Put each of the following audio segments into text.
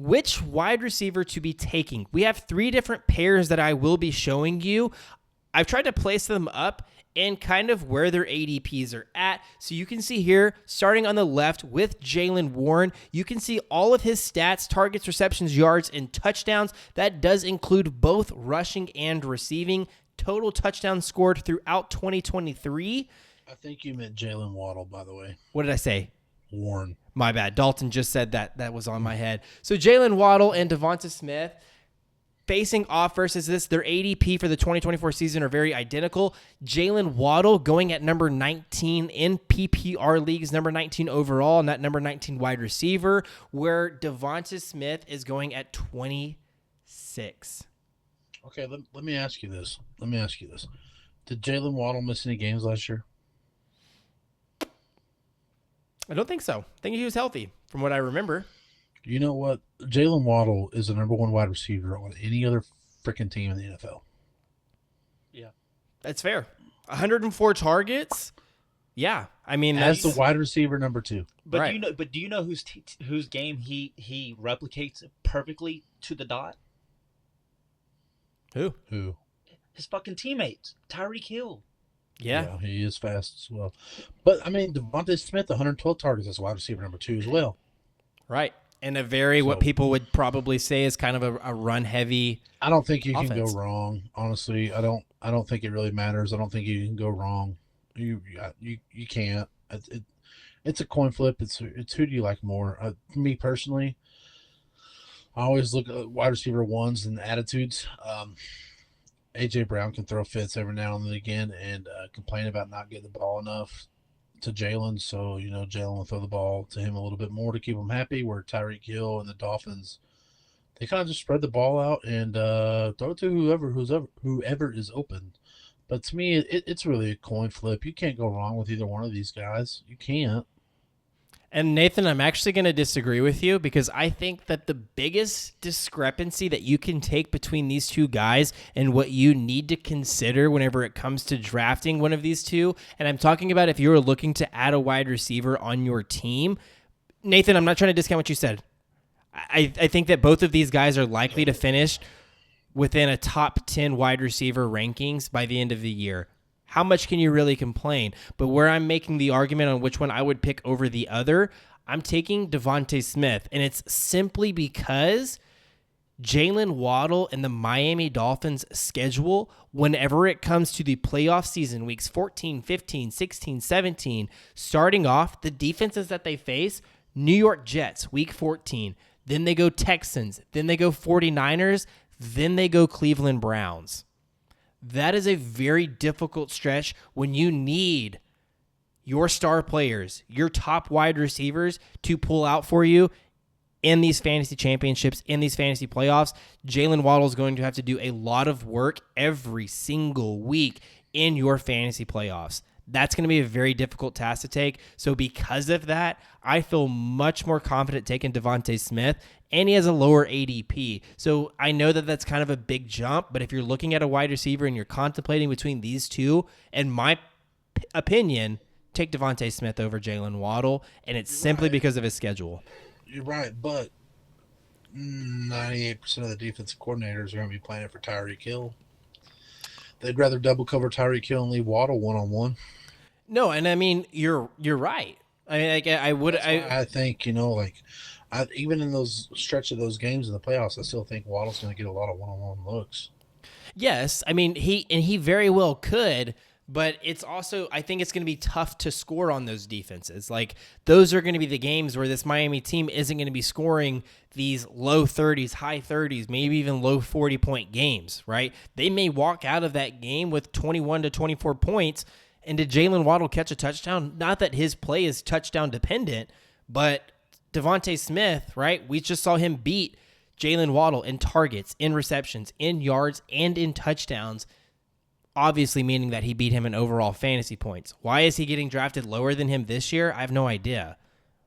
which wide receiver to be taking. We have 3 different pairs that I will be showing you. I've tried to place them up and kind of where their ADPs are at. So you can see here, starting on the left with Jaylen Warren, you can see all of his stats, targets, receptions, yards, and touchdowns. That does include both rushing and receiving. Total touchdowns scored throughout 2023. I think you meant Jalen Waddle, by the way. What did I say? Warren. My bad. Dalton just said that. That was on my head. So Jaylen Waddle and Devonta Smith facing off versus this. Their ADP for the 2024 season are very identical. Jaylen Waddle going at number 19 in PPR leagues, number 19 overall, and that number 19 wide receiver, where Devonta Smith is going at 26. Okay, let me ask you this. Did Jaylen Waddle miss any games last year? I don't think so. I think he was healthy from what I remember. You know what? Jaylen Waddle is the number 1 wide receiver on any other freaking team in the NFL. Yeah. That's fair. 104 targets. Yeah. I mean, as the wide receiver number 2. But right. do you know whose game he replicates perfectly to the dot? Who? His fucking teammates. Tyreek Hill. Yeah, he is fast as well. But I mean, Devonta Smith, 112 targets as wide receiver number 2 as well. Right. And what people would probably say is kind of a run heavy. I don't think you offense. can go wrong. Honestly, I don't think it really matters. I don't think you can go wrong. You can't. It's a coin flip. It's who do you like more? Me personally, I always look at wide receiver 1s and attitudes. A.J. Brown can throw fits every now and then again and complain about not getting the ball enough to Jalen. So, Jalen will throw the ball to him a little bit more to keep him happy, where Tyreek Hill and the Dolphins, they kind of just spread the ball out and throw it to whoever is open. But to me, it's really a coin flip. You can't go wrong with either one of these guys. You can't. And Nathan, I'm actually going to disagree with you because I think that the biggest discrepancy that you can take between these two guys and what you need to consider whenever it comes to drafting one of these two, and I'm talking about if you're looking to add a wide receiver on your team, Nathan, I'm not trying to discount what you said. I think that both of these guys are likely to finish within a top 10 wide receiver rankings by the end of the year. How much can you really complain? But where I'm making the argument on which one I would pick over the other, I'm taking Devonta Smith. And it's simply because Jaylen Waddle and the Miami Dolphins schedule, whenever it comes to the playoff season, weeks 14, 15, 16, 17, starting off, the defenses that they face, New York Jets, week 14. Then they go Texans. Then they go 49ers. Then they go Cleveland Browns. That is a very difficult stretch when you need your star players, your top wide receivers to pull out for you in these fantasy championships, in these fantasy playoffs. Jaylen Waddle is going to have to do a lot of work every single week in your fantasy playoffs. That's going to be a very difficult task to take. So because of that, I feel much more confident taking Devonta Smith, and he has a lower ADP. So I know that that's kind of a big jump, but if you're looking at a wide receiver and you're contemplating between these two, in my opinion, take Devonta Smith over Jaylen Waddle, and it's simply because of his schedule. You're right, but 98% of the defensive coordinators are going to be playing it for Tyreek Hill. They'd rather double cover Tyreek Hill and leave Waddle one-on-one. No, and I mean, you're right. I mean, I think, even in those stretch of those games in the playoffs, I still think Waddle's going to get a lot of one-on-one looks. Yes, I mean, he very well could, but it's also, I think it's going to be tough to score on those defenses. Like, those are going to be the games where this Miami team isn't going to be scoring these low 30s, high 30s, maybe even low 40-point games, right? They may walk out of that game with 21 to 24 points, and did Jaylen Waddle catch a touchdown? Not that his play is touchdown dependent, but Devonta Smith, right? We just saw him beat Jaylen Waddle in targets, in receptions, in yards, and in touchdowns, obviously meaning that he beat him in overall fantasy points. Why is he getting drafted lower than him this year? I have no idea,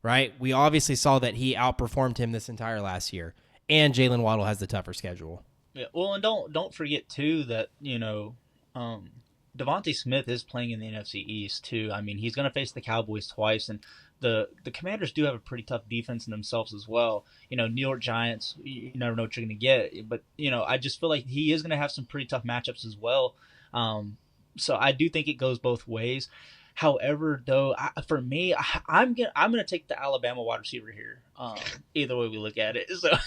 right? We obviously saw that he outperformed him this entire last year, and Jaylen Waddle has the tougher schedule. Yeah, well, and don't forget too that Devontae Smith is playing in the NFC East too. I mean, he's going to face the Cowboys twice, and the Commanders do have a pretty tough defense in themselves as well. New York Giants, you never know what you're going to get, but I just feel like he is going to have some pretty tough matchups as well. So I do think it goes both ways. However, though, for me, I'm gonna take the Alabama wide receiver here. Either way we look at it. So,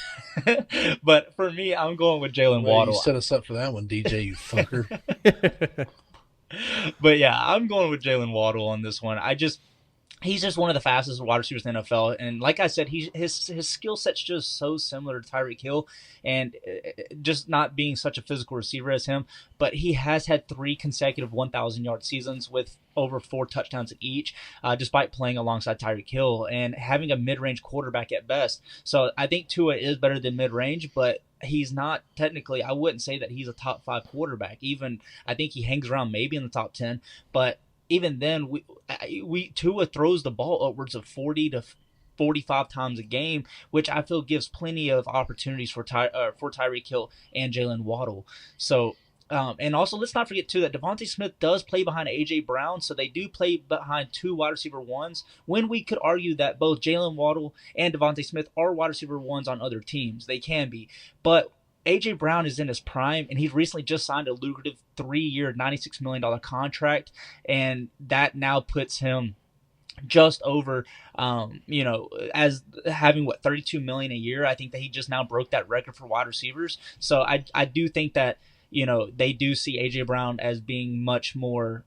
but for me, I'm going with Jalen Waddle. You set us up for that one, DJ. You fucker. But yeah, I'm going with Jalen Waddle on this one. He's just one of the fastest wide receivers in the NFL, and like I said, his skill set's just so similar to Tyreek Hill, and just not being such a physical receiver as him. But he has had 3 consecutive 1,000-yard seasons with over 4 touchdowns in each, despite playing alongside Tyreek Hill and having a mid-range quarterback at best. So I think Tua is better than mid-range, but he's not technically. I wouldn't say that he's a top 5 quarterback. Even I think he hangs around maybe in the top 10, but even then, Tua throws the ball upwards of 40 to 45 times a game, which I feel gives plenty of opportunities for Tyreek Hill and Jalen Waddle. So, and also let's not forget too that Devontae Smith does play behind AJ Brown, so they do play behind 2 wide receiver ones. When we could argue that both Jalen Waddle and Devontae Smith are wide receiver ones on other teams, they can be, but AJ Brown is in his prime, and he's recently just signed a lucrative 3-year, $96 million contract, and that now puts him just over, as having $32 million a year. I think that he just now broke that record for wide receivers. So I do think that they do see AJ Brown as being much more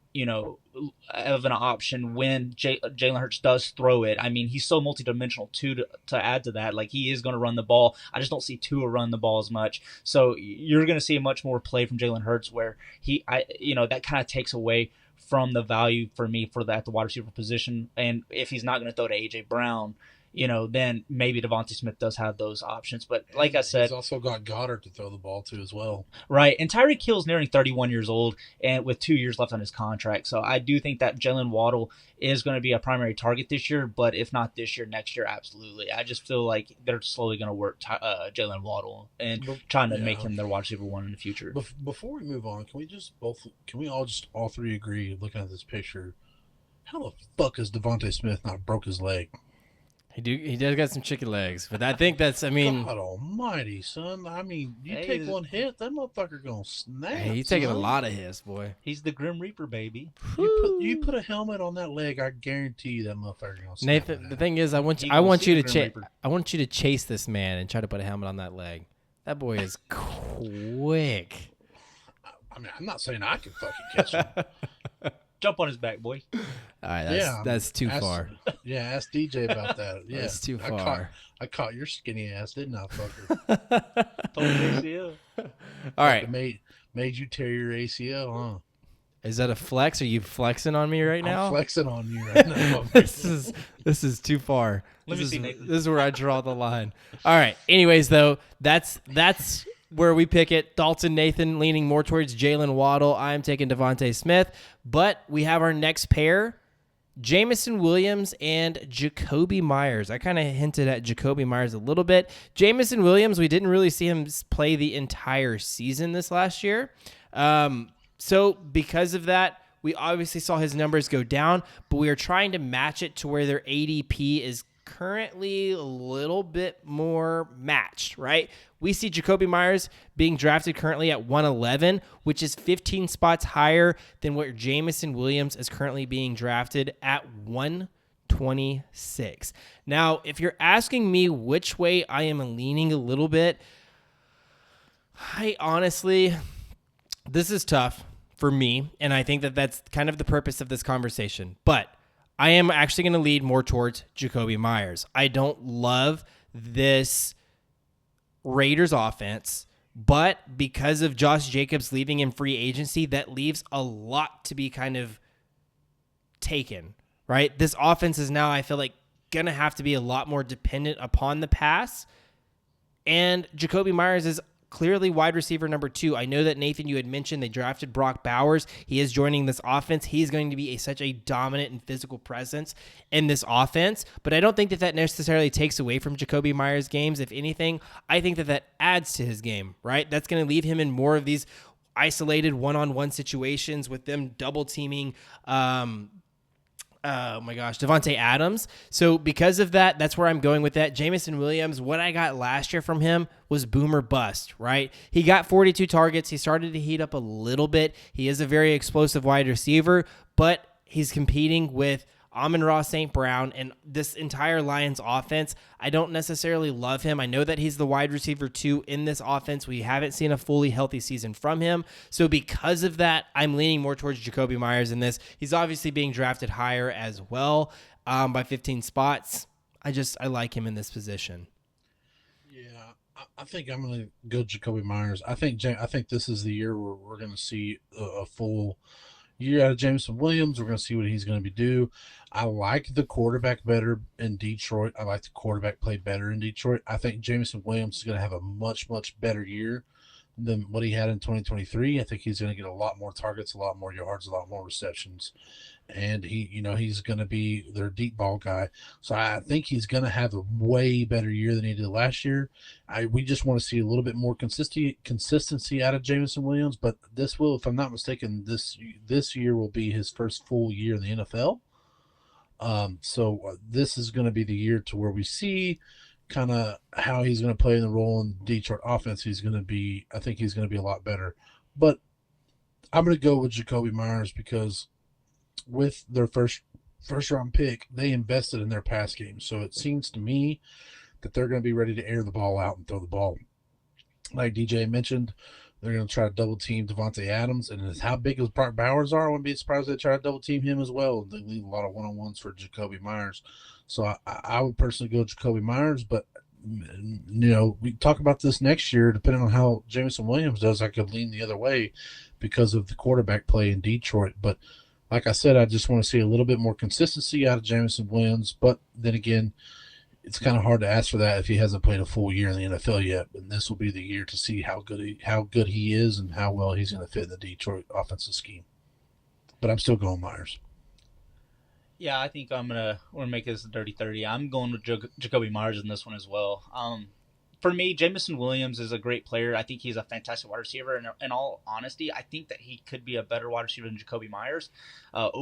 of an option when Jalen Hurts does throw it. I mean, he's so multidimensional too. To add to that, like, he is going to run the ball. I just don't see Tua run the ball as much. So you're going to see much more play from Jalen Hurts, where that kind of takes away from the value for me for that, the wide receiver position. And if he's not going to throw to AJ Brown, then maybe Devontae Smith does have those options. But like I said, he's also got Goddard to throw the ball to as well. Right. And Tyreek Hill's nearing 31 years old and with 2 years left on his contract. So I do think that Jalen Waddle is going to be a primary target this year, but if not this year, next year, absolutely. I just feel like they're slowly going to work Jalen Waddle and trying to make him their wide receiver one in the future. Before we move on, can we all three agree, looking at this picture, how the fuck has Devontae Smith not broke his leg? He does got some chicken legs, but I think that's, God almighty, son. I mean, take one hit, that motherfucker gonna snap. Hey, he's taking a lot of hits, boy. He's the Grim Reaper, baby. You put a helmet on that leg, I guarantee you that motherfucker gonna snap. Nathan, the thing is, I want you to chase this man and try to put a helmet on that leg. That boy is quick. I mean, I'm not saying I can fucking catch him. Jump on his back, boy. All right, that's too far. Yeah, ask DJ about that. Yeah, that's too far. I caught your skinny ass, didn't I, fucker? ACL. All right. Made you tear your ACL, huh? Is that a flex? Are you flexing on me right now? I'm flexing on you right now. This is too far. Let me see, Nathan. This is where I draw the line. All right. Anyways, though, that's where we pick it. Dalton, Nathan leaning more towards Jalen Waddle. I'm taking Devontae Smith. But we have our next pair, Jameson Williams and Jacoby Myers. I kind of hinted at Jacoby Myers a little bit. Jameson Williams, we didn't really see him play the entire season this last year. So because of that, we obviously saw his numbers go down, but we are trying to match it to where their ADP is currently a little bit more matched, right? We see Jacoby Myers being drafted currently at 111, which is 15 spots higher than what Jameson Williams is currently being drafted at 126. Now, if you're asking me which way I am leaning a little bit, this is tough for me, and I think that that's kind of the purpose of this conversation, but I am actually going to lead more towards Jacoby Myers. I don't love this Raiders offense, but because of Josh Jacobs leaving in free agency, that leaves a lot to be kind of taken, right? This offense is now, I feel like, going to have to be a lot more dependent upon the pass, and Jacoby Myers is clearly wide receiver number 2. I know that, Nathan, you had mentioned they drafted Brock Bowers. He is joining this offense. He's going to be such a dominant and physical presence in this offense, but I don't think that necessarily takes away from Jacoby Myers' games. If anything, I think that adds to his game, right? That's going to leave him in more of these isolated one-on-one situations with them double teaming oh my gosh, Devontae Adams. So because of that, that's where I'm going with that. Jameson Williams, what I got last year from him was boomer bust, right? He got 42 targets. He started to heat up a little bit. He is a very explosive wide receiver, but he's competing with Amon-Ra St. Brown and this entire Lions offense. I don't necessarily love him. I know that he's the wide receiver 2 in this offense. We haven't seen a fully healthy season from him. So because of that, I'm leaning more towards Jacoby Myers in this. He's obviously being drafted higher as well by 15 spots. I like him in this position. Yeah, I think I'm going to go Jacoby Myers. I think this is the year where we're going to see a full year out of Jameson Williams. We're going to see what he's going to do. I like the quarterback better in Detroit. I like the quarterback play better in Detroit. I think Jameson Williams is going to have a much, much better year than what he had in 2023. I think he's going to get a lot more targets, a lot more yards, a lot more receptions. And he's going to be their deep ball guy. So I think he's going to have a way better year than he did last year. We just want to see a little bit more consistency out of Jameson Williams. But this will, if I'm not mistaken, this year will be his first full year in the NFL. So this is going to be the year to where we see kind of how he's going to play in the role in Detroit offense. I think he's going to be a lot better. But I'm going to go with Jacoby Myers because with their first round pick, they invested in their pass game. So it seems to me that they're going to be ready to air the ball out and throw the ball. Like DJ mentioned, they're going to try to double team Devontae Adams, and as how big as Brock Bowers are, I wouldn't be surprised if they try to double team him as well. They leave a lot of one-on-ones for Jacoby Myers. So I would personally go Jacoby Myers, but we talk about this next year, depending on how Jameson Williams does, I could lean the other way because of the quarterback play in Detroit. But like I said, I just want to see a little bit more consistency out of Jameson Williams. But then again, it's kind of hard to ask for that if he hasn't played a full year in the NFL yet. And this will be the year to see how good he is and how well he's going to fit in the Detroit offensive scheme. But I'm still going Myers. Yeah, I think we're gonna make this a dirty 30. I'm going with Jacoby Myers in this one as well. For me, Jameson Williams is a great player. I think he's a fantastic wide receiver. And in all honesty, I think that he could be a better wide receiver than Jacoby Myers,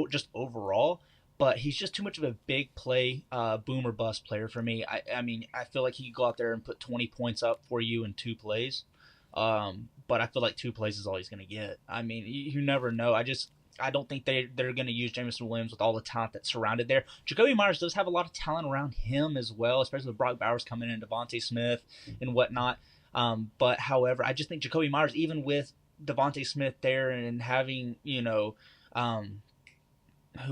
just overall. But he's just too much of a big play, boom or bust player for me. I mean, I feel like he could go out there and put 20 points up for you in 2 plays. But I feel like 2 plays is all he's going to get. I mean, you never know. I don't think they're going to use Jameson Williams with all the talent that's surrounded there. Jacoby Myers does have a lot of talent around him as well, especially with Brock Bowers coming in, Devontae Smith and whatnot. But however, I just think Jacoby Myers, even with Devontae Smith there and having, who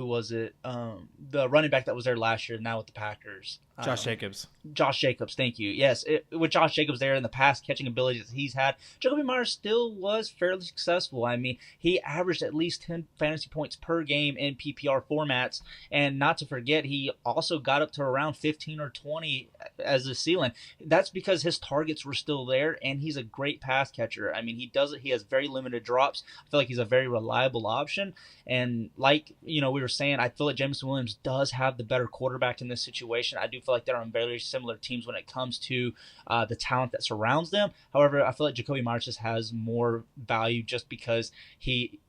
was it? The running back that was there last year, now with the Packers. Josh Jacobs. Josh Jacobs, thank you. Yes, with Josh Jacobs there in the past catching abilities that he's had, Jacoby Myers still was fairly successful. I mean, he averaged at least 10 fantasy points per game in PPR formats, and not to forget, he also got up to around 15 or 20 as a ceiling. That's because his targets were still there, and he's a great pass catcher. I mean, he has very limited drops. I feel like he's a very reliable option, and like we were saying, I feel like Jameson Williams does have the better quarterback in this situation. I do feel like they're on very similar teams when it comes to the talent that surrounds them. However, I feel like Jacoby Myers just has more value just because he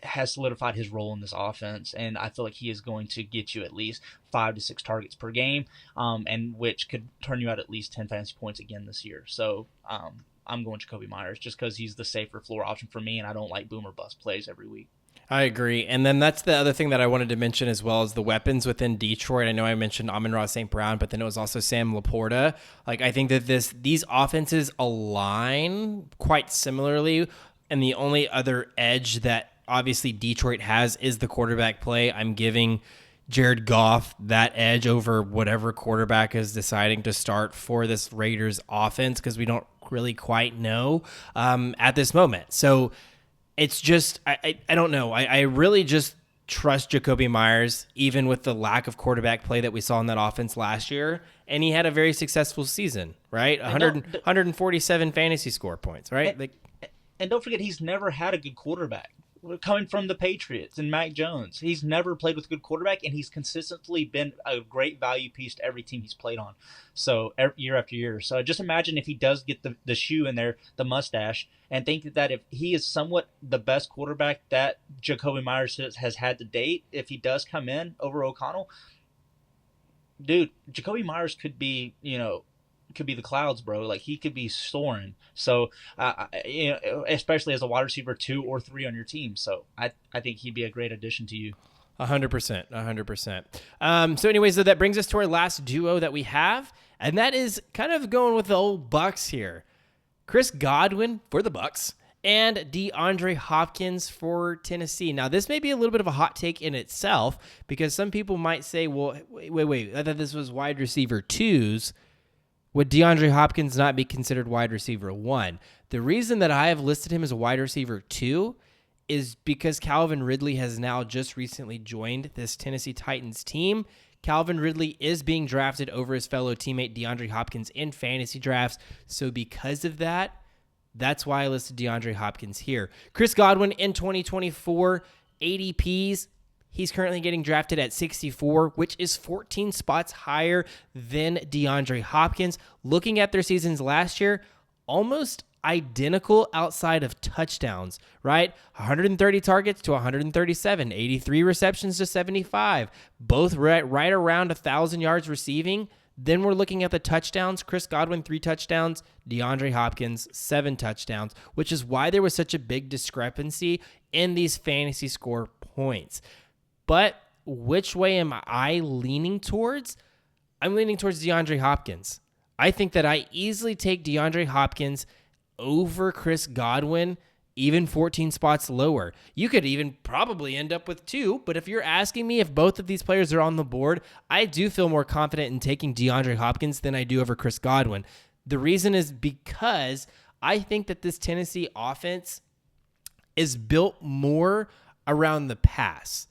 has solidified his role in this offense, and I feel like he is going to get you at least 5 to 6 targets per game, and which could turn you out at least 10 fantasy points again this year. So I'm going Jacoby Myers just because he's the safer floor option for me, and I don't like boomer bust plays every week. I agree. And then that's the other thing that I wanted to mention as well as the weapons within Detroit. I know I mentioned Amon-Ra St. Brown, but then it was also Sam Laporta. Like, I think that these offenses align quite similarly, and the only other edge that obviously Detroit has is the quarterback play. I'm giving Jared Goff that edge over whatever quarterback is deciding to start for this Raiders offense because we don't really quite know at this moment. So it's just, I don't know. I really just trust Jacoby Myers, even with the lack of quarterback play that we saw in that offense last year. And he had a very successful season, right? 147 fantasy score points, right? And don't forget, he's never had a good quarterback. coming from the Patriots and Mac Jones. He's never played with a good quarterback, and he's consistently been a great value piece to every team he's played on. So year after year. So just imagine if he does get the shoe in there, the mustache, and think that if he is somewhat the best quarterback that Jacoby Myers has had to date, if he does come in over O'Connell, dude, Jacoby Myers could be, could be the clouds, bro. Like he could be soaring. So, especially as a wide receiver 2 or 3 on your team. So I think he'd be a great addition to you. 100%, 100%. So anyways, so that brings us to our last duo that we have, and that is kind of going with the old Bucks here. Chris Godwin for the Bucks and DeAndre Hopkins for Tennessee. Now, this may be a little bit of a hot take in itself because some people might say, well, wait, I thought this was wide receiver 2s. Would DeAndre Hopkins not be considered wide receiver 1? The reason that I have listed him as a wide receiver 2 is because Calvin Ridley has now just recently joined this Tennessee Titans team. Calvin Ridley is being drafted over his fellow teammate DeAndre Hopkins in fantasy drafts. So because of that, that's why I listed DeAndre Hopkins here. Chris Godwin in 2024 ADPs. He's currently getting drafted at 64, which is 14 spots higher than DeAndre Hopkins. Looking at their seasons last year, almost identical outside of touchdowns, right? 130 targets to 137, 83 receptions to 75, both right around 1,000 yards receiving. Then we're looking at the touchdowns. Chris Godwin, 3 touchdowns. DeAndre Hopkins, 7 touchdowns, which is why there was such a big discrepancy in these fantasy score points. But which way am I leaning towards? I'm leaning towards DeAndre Hopkins. I think that I easily take DeAndre Hopkins over Chris Godwin, even 14 spots lower. You could even probably end up with 2, but if you're asking me if both of these players are on the board, I do feel more confident in taking DeAndre Hopkins than I do over Chris Godwin. The reason is because I think that this Tennessee offense is built more around the pass.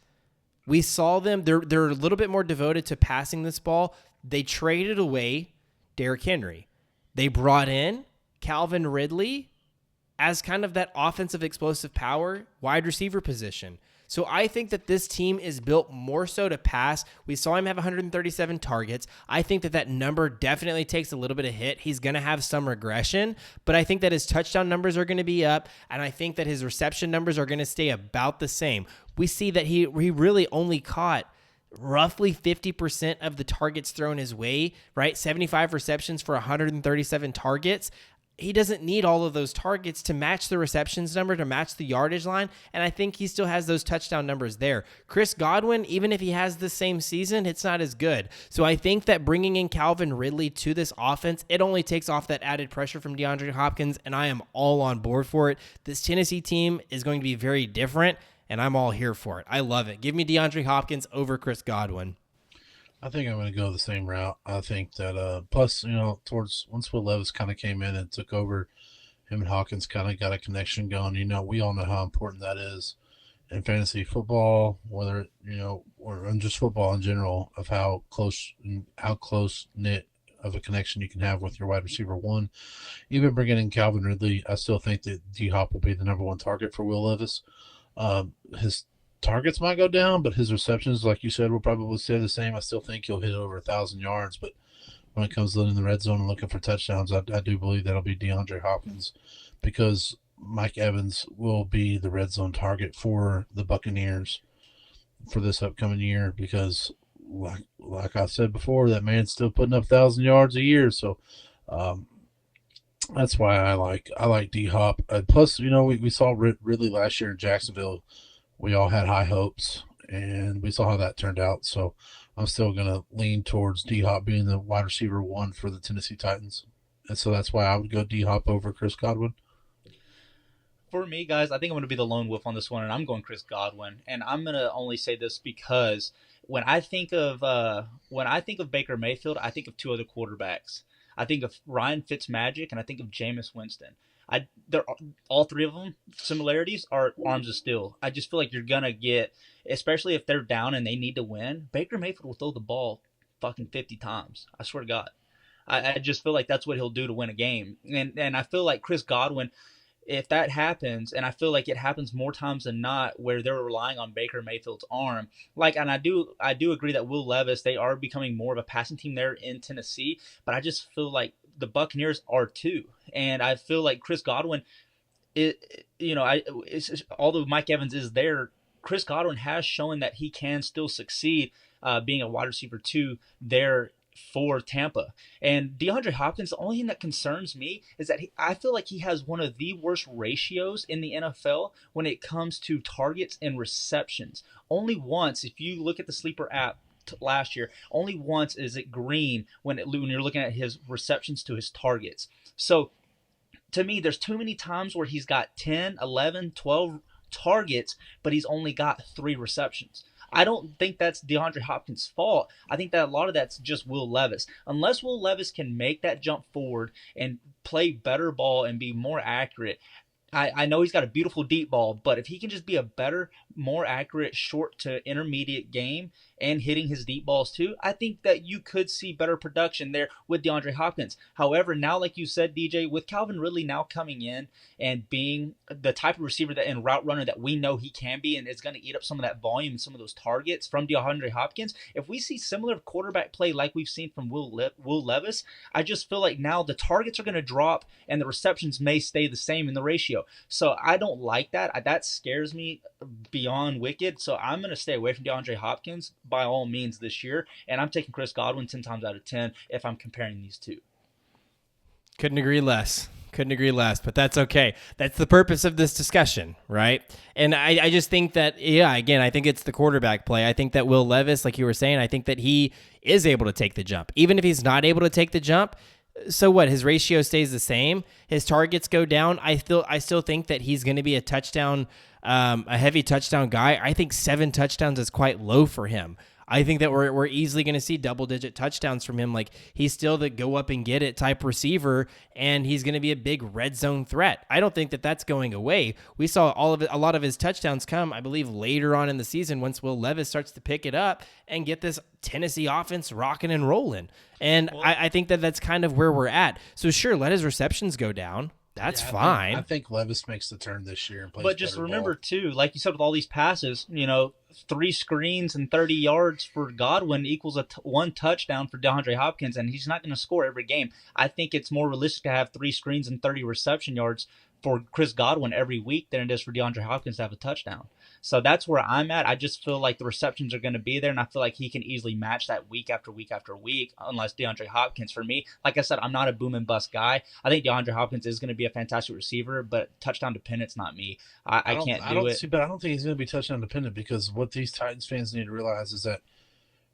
We saw them, they're a little bit more devoted to passing this ball. They traded away Derrick Henry. They brought in Calvin Ridley as kind of that offensive explosive power wide receiver position. So I think that this team is built more so to pass. We saw him have 137 targets. I think that that number definitely takes a little bit of hit. He's going to have some regression, but I think that his touchdown numbers are going to be up, and I think that his reception numbers are going to stay about the same. We see that he really only caught roughly 50% of the targets thrown his way, right? 75 receptions for 137 targets. He doesn't need all of those targets to match the receptions number, to match the yardage line, and I think he still has those touchdown numbers there. Chris Godwin, even if he has the same season, it's not as good. So I think that bringing in Calvin Ridley to this offense, it only takes off that added pressure from DeAndre Hopkins, and I am all on board for it. This Tennessee team is going to be very different, and I'm all here for it. I love it. Give me DeAndre Hopkins over Chris Godwin. I think I'm going to go the same route. I think that, plus, towards once Will Levis kind of came in and took over, him and Hawkins kind of got a connection going. We all know how important that is in fantasy football, whether, or in just football in general, of how close knit of a connection you can have with your wide receiver 1. Even bringing in Calvin Ridley, I still think that D-Hop will be the number 1 target for Will Levis. His targets might go down, but his receptions, like you said, will probably stay the same. I still think he'll hit over 1,000 yards, but when it comes to in the red zone and looking for touchdowns, I do believe that'll be DeAndre Hopkins, because Mike Evans will be the red zone target for the Buccaneers for this upcoming year, because like I said before, that man's still putting up 1,000 yards a year. So that's why I like D-Hop. Plus, we saw Ridley last year in Jacksonville. We all had high hopes, and we saw how that turned out. So I'm still going to lean towards D-Hop being the wide receiver 1 for the Tennessee Titans. And so that's why I would go D-Hop over Chris Godwin. For me, guys, I think I'm going to be the lone wolf on this one, and I'm going Chris Godwin. And I'm going to only say this because when I think of Baker Mayfield, I think of 2 other quarterbacks. I think of Ryan Fitzmagic, and I think of Jameis Winston. All 3 of them similarities are arms of steel. I just feel like you're gonna get, especially if they're down and they need to win, Baker Mayfield will throw the ball fucking 50 times. I swear to God. I just feel like that's what he'll do to win a game. And I feel like Chris Godwin, if that happens, and I feel like it happens more times than not, where they're relying on Baker Mayfield's arm, and I do agree that Will Levis, they are becoming more of a passing team there in Tennessee, but I just feel like the Buccaneers are too, and I feel like Chris Godwin, although Mike Evans is there, Chris Godwin has shown that he can still succeed, being a wide receiver two there for Tampa. And DeAndre Hopkins, the only thing that concerns me is that I feel like he has one of the worst ratios in the NFL when it comes to targets and receptions. Only once, if you look at the Sleeper app last year, only once is it green when you're looking at his receptions to his targets. So to me, there's too many times where he's got 10, 11, 12 targets, but he's only got 3 receptions. I don't think that's DeAndre Hopkins' fault. I think that a lot of that's just Will Levis. Unless Will Levis can make that jump forward and play better ball and be more accurate, I know he's got a beautiful deep ball, but if he can just be a better, more accurate short to intermediate game and hitting his deep balls too, I think that you could see better production there with DeAndre Hopkins. However, now, like you said, DJ, with Calvin Ridley now coming in and being the type of receiver that and route runner that we know he can be, and is going to eat up some of that volume and some of those targets from DeAndre Hopkins, if we see similar quarterback play like we've seen from Will Levis, I just feel like now the targets are going to drop and the receptions may stay the same in the ratio. So I don't like that. That scares me beyond wicked. So I'm going to stay away from DeAndre Hopkins by all means this year. And I'm taking Chris Godwin 10 times out of 10 if I'm comparing these two. Couldn't agree less. But that's okay. That's the purpose of this discussion, right? And I just think that, again, I think it's the quarterback play. I think that Will Levis, like you were saying, I think that he is able to take the jump. Even if he's not able to take the jump, so what? His ratio stays the same. His targets go down. I still think that he's going to be a touchdown, a heavy touchdown guy. I think 7 touchdowns is quite low for him. I think that we're easily going to see double-digit touchdowns from him. Like, he's still the go up and get it type receiver, and he's going to be a big red zone threat. I don't think that that's going away. We saw a lot of his touchdowns come, I believe, later on in the season once Will Levis starts to pick it up and get this Tennessee offense rocking and rolling. And I think that that's kind of where we're at. So sure, let his receptions go down. That's fine. I think Levis makes the turn this year and plays. But just remember too, like you said, with all these passes, 3 screens and 30 yards for Godwin equals one touchdown for DeAndre Hopkins, and he's not going to score every game. I think it's more realistic to have 3 screens and 30 reception yards for Chris Godwin every week than it is for DeAndre Hopkins to have a touchdown. So that's where I'm at. I just feel like the receptions are going to be there, and I feel like he can easily match that week after week after week, unless DeAndre Hopkins, for me, like I said, I'm not a boom and bust guy. I think DeAndre Hopkins is going to be a fantastic receiver, but touchdown dependent's not me. I can't do it. But I don't think he's going to be touchdown dependent, because what these Titans fans need to realize is that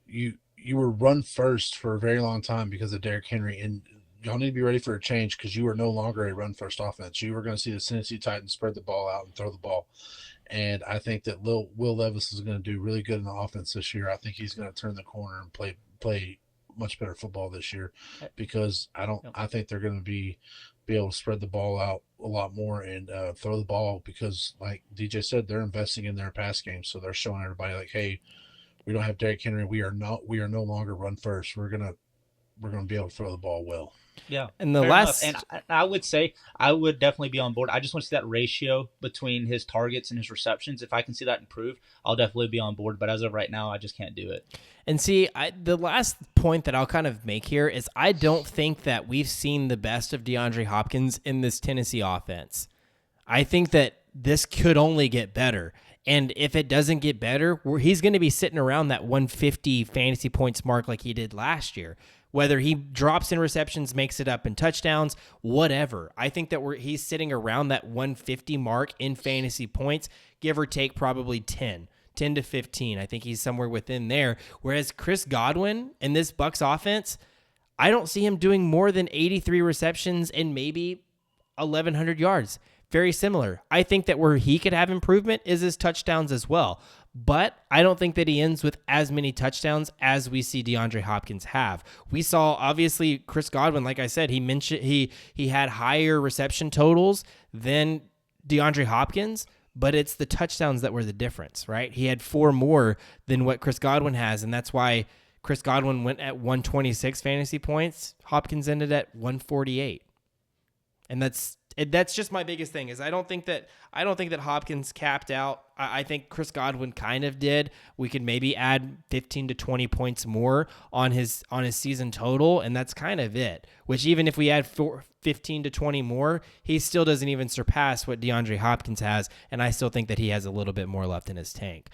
you were run first for a very long time because of Derrick Henry, and y'all need to be ready for a change, because you are no longer a run-first offense. You are going to see the Tennessee Titans spread the ball out and throw the ball. And I think that Will Levis is going to do really good in the offense this year. I think he's going to turn the corner and play much better football this year, because I think they're going to be able to spread the ball out a lot more and throw the ball, because, like DJ said, they're investing in their pass game. So they're showing everybody, like, hey, we don't have Derrick Henry. We are no longer run first. We're going to be able to throw the ball well. Yeah. And the last, and I would say I would definitely be on board. I just want to see that ratio between his targets and his receptions. If I can see that improve, I'll definitely be on board. But as of right now, I just can't do it. And see, the last point that I'll kind of make here is I don't think that we've seen the best of DeAndre Hopkins in this Tennessee offense. I think that this could only get better. And if it doesn't get better, he's going to be sitting around that 150 fantasy points mark like he did last year. Whether he drops in receptions, makes it up in touchdowns, whatever. I think that he's sitting around that 150 mark in fantasy points, give or take probably 10 to 15. I think he's somewhere within there. Whereas Chris Godwin in this Bucs offense, I don't see him doing more than 83 receptions and maybe 1,100 yards. Very similar. I think that where he could have improvement is his touchdowns as well. But I don't think that he ends with as many touchdowns as we see DeAndre Hopkins have. We saw, obviously, Chris Godwin, like I said, he mentioned he had higher reception totals than DeAndre Hopkins, but it's the touchdowns that were the difference, right? He had 4 more than what Chris Godwin has, and that's why Chris Godwin went at 126 fantasy points. Hopkins ended at 148. And that's That's just my biggest thing is I don't think that Hopkins capped out. I think Chris Godwin kind of did. We could maybe add 15 to 20 points more on his season total, and that's kind of it. Which even if we add 15 to 20 more, he still doesn't even surpass what DeAndre Hopkins has, and I still think that he has a little bit more left in his tank.